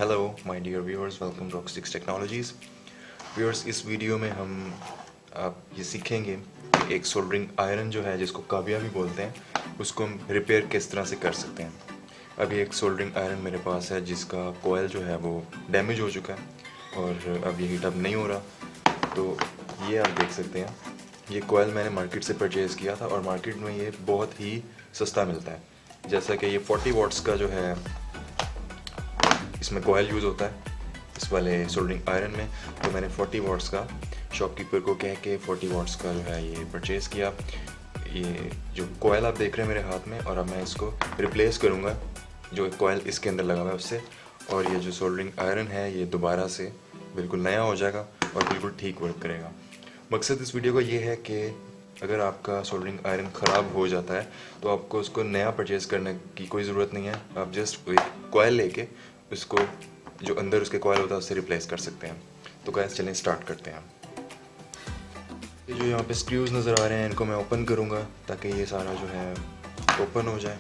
Hello my dear viewers, welcome to oxix technologies. Viewers, इस video में हम आप ये सीखेंगे कि एक सोल्डरिंग आयरन जो है, जिसको काबिया भी बोलते हैं, उसको हम रिपेयर किस तरह से कर सकते हैं। अभी एक सोल्डरिंग आयरन मेरे पास है जिसका कोयल जो है वो डैमेज हो चुका है और अब ये हीट अप नहीं हो रहा। तो ये आप देख सकते हैं, ये कोयल मैंने मार्केट से परचेज़ किया था और मार्केट में ये बहुत ही सस्ता मिलता है। जैसा कि ये 40 वाट्स का जो है इसमें कोयल यूज़ होता है इस वाले सोल्डरिंग आयरन में। तो मैंने 40 वाट्स का शॉपकीपर को कह के 40 वाट्स का जो है ये परचेज़ किया। ये जो कोयल आप देख रहे हैं मेरे हाथ में, और अब मैं इसको रिप्लेस करूँगा जो कोयल इसके अंदर लगा हुआ है उससे, और ये जो सोल्डरिंग आयरन है ये दोबारा से बिल्कुल नया हो जाएगा और बिल्कुल ठीक वर्क करेगा। मकसद इस वीडियो का ये है कि अगर आपका सोल्डरिंग आयरन ख़राब हो जाता है तो आपको उसको नया परचेज़ करने की कोई ज़रूरत नहीं है। आप जस्ट एक कोयल लेके उसको जो अंदर उसके कोयल होता है उससे रिप्लेस कर सकते हैं। तो गाइस चलें स्टार्ट करते हैं। ये जो यहाँ पे स्क्रूज़ नज़र आ रहे हैं इनको मैं ओपन करूँगा ताकि ये सारा जो है ओपन हो जाए।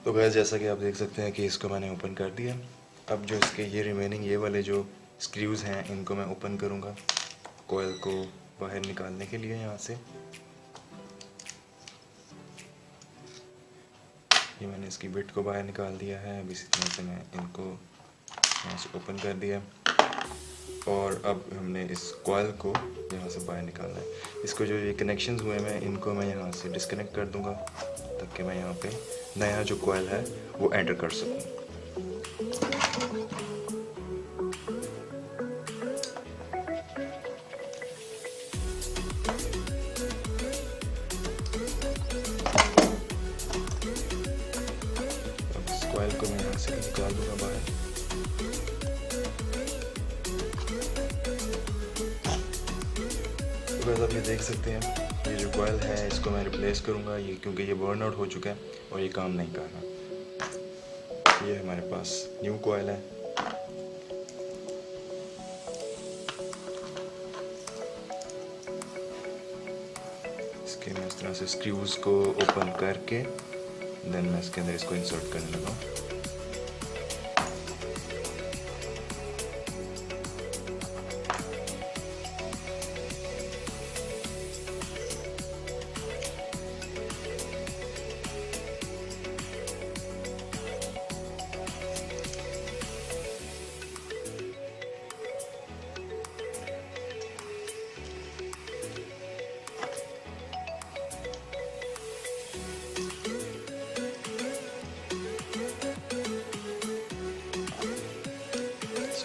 तो गैस जैसा कि आप देख सकते हैं कि इसको मैंने ओपन कर दिया। अब जो इसके ये रिमेनिंग ये वाले जो स्क्रूज़ हैं इनको मैं ओपन करूँगा कोयल को बाहर निकालने के लिए। यहाँ से ये मैंने इसकी बिट को बाहर निकाल दिया है। अब इसी तरह से मैं इनको यहाँ से ओपन कर दिया और अब हमने इस कोयल को यहाँ से बाहर निकालना है। इसको जो ये कनेक्शंस हुए हैं इनको मैं यहाँ से डिस्कनेक्ट कर दूँगा ताकि मैं यहाँ पे नया जो कोयल है वो एंटर कर सकूँ। अब इस कोयल को मैं यहाँ से निकाल दूँगा बाहर। तो बस आप ये देख सकते हैं ये जो कोयल है इसको मैं रिप्लेस करूँगा ये, क्योंकि ये बर्न आउट हो चुका है और ये काम नहीं कर रहा। ये हमारे पास न्यू कोयल है। इसके मैं इस तरह से स्क्रूज को ओपन करके देन मैं इसके अंदर इसको इंसर्ट करने लगा।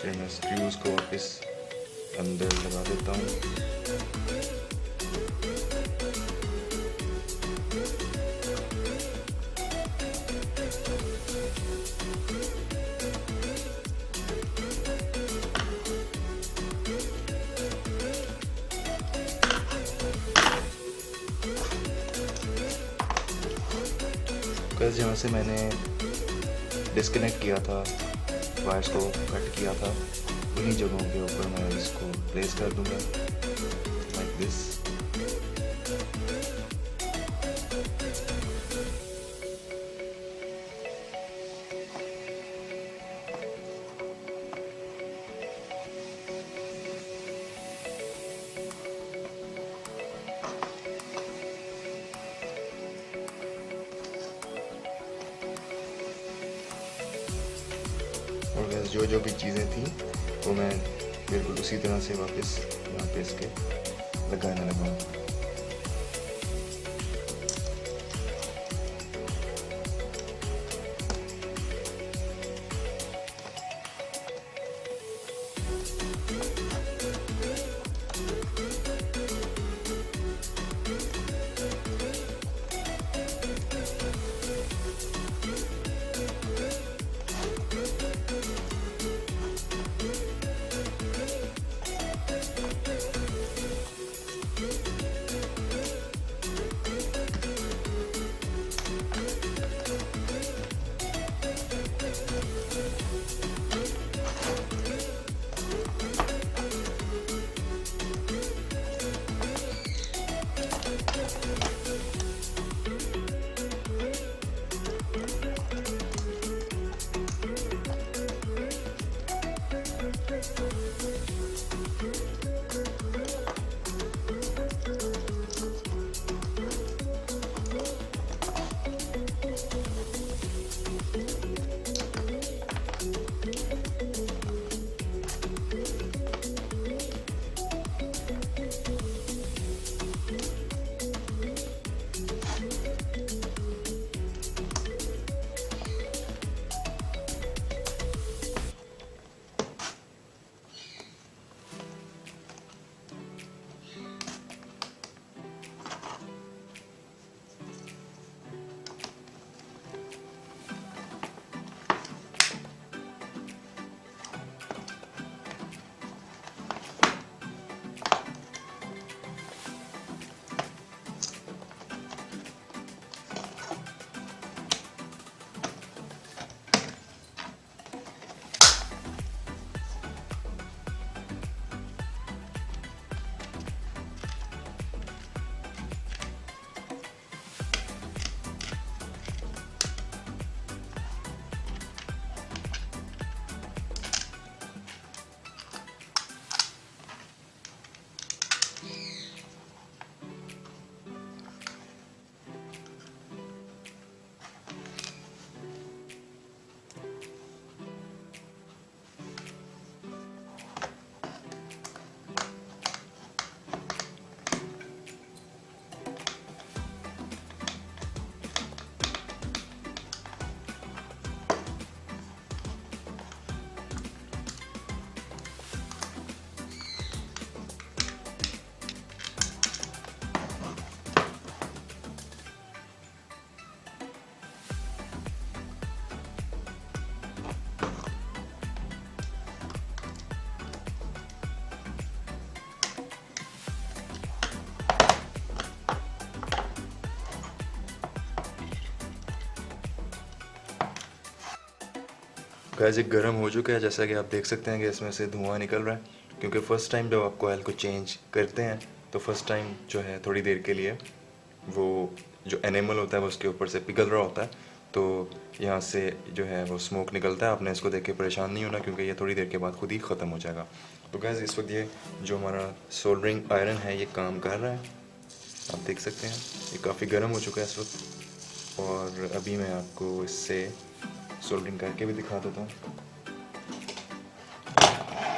मैं स्क्रूज को वापस अंदर लगा देता हूँ। बस जहाँ से मैंने डिस्कनेक्ट किया था, वायर्स को कट किया था, उन्हीं जगहों के ऊपर मैं इसको प्लेस कर दूंगा लाइक दिस। और बस जो भी चीज़ें थी वो मैं बिल्कुल उसी तरह से वापस यहाँ पे इसके लगाने लगा। गैस ये गर्म हो चुका है, जैसा कि आप देख सकते हैं कि इसमें से धुआं निकल रहा है, क्योंकि फ़र्स्ट टाइम जब आप कोयल को चेंज करते हैं तो फ़र्स्ट टाइम जो है थोड़ी देर के लिए वो जो एनिमल होता है वो उसके ऊपर से पिघल रहा होता है, तो यहाँ से जो है वो स्मोक निकलता है। आपने इसको देख के परेशान नहीं होना, क्योंकि ये थोड़ी देर के बाद खुद ही ख़त्म हो जाएगा। तो गैस इस वक्त ये जो हमारा सोल्डरिंग आयरन है ये काम कर रहा है, आप देख सकते हैं ये काफ़ी गर्म हो चुका है इस वक्त। और अभी मैं आपको इससे सोल्डरिंग करके भी दिखा देता हूँ।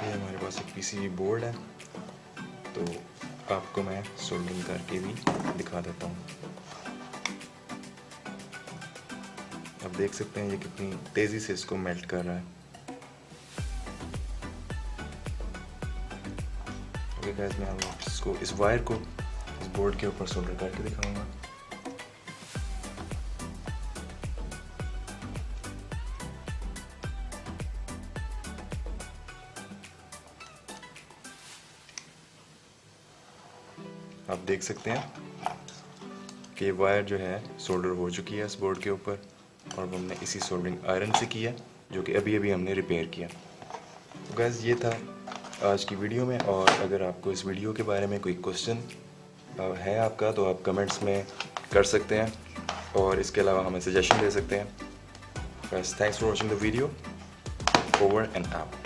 ये हमारे पास एक पीसीबी बोर्ड है, तो आपको मैं सोल्डरिंग करके भी दिखा देता हूँ। आप देख सकते हैं ये कितनी तेज़ी से इसको मेल्ट कर रहा है। ओके गाइस, मैं इसको इस वायर को इस बोर्ड के ऊपर सोल्डर करके दिखाऊंगा। आप देख सकते हैं कि वायर जो है सोल्डर हो चुकी है इस बोर्ड के ऊपर, और वो हमने इसी सोल्डरिंग आयरन से किया, जो कि अभी अभी हमने रिपेयर किया। तो गाइस ये था आज की वीडियो में, और अगर आपको इस वीडियो के बारे में कोई क्वेश्चन है आपका तो आप कमेंट्स में कर सकते हैं, और इसके अलावा हमें सजेशन दे सकते हैं। बस thanks for watching the video, over and out.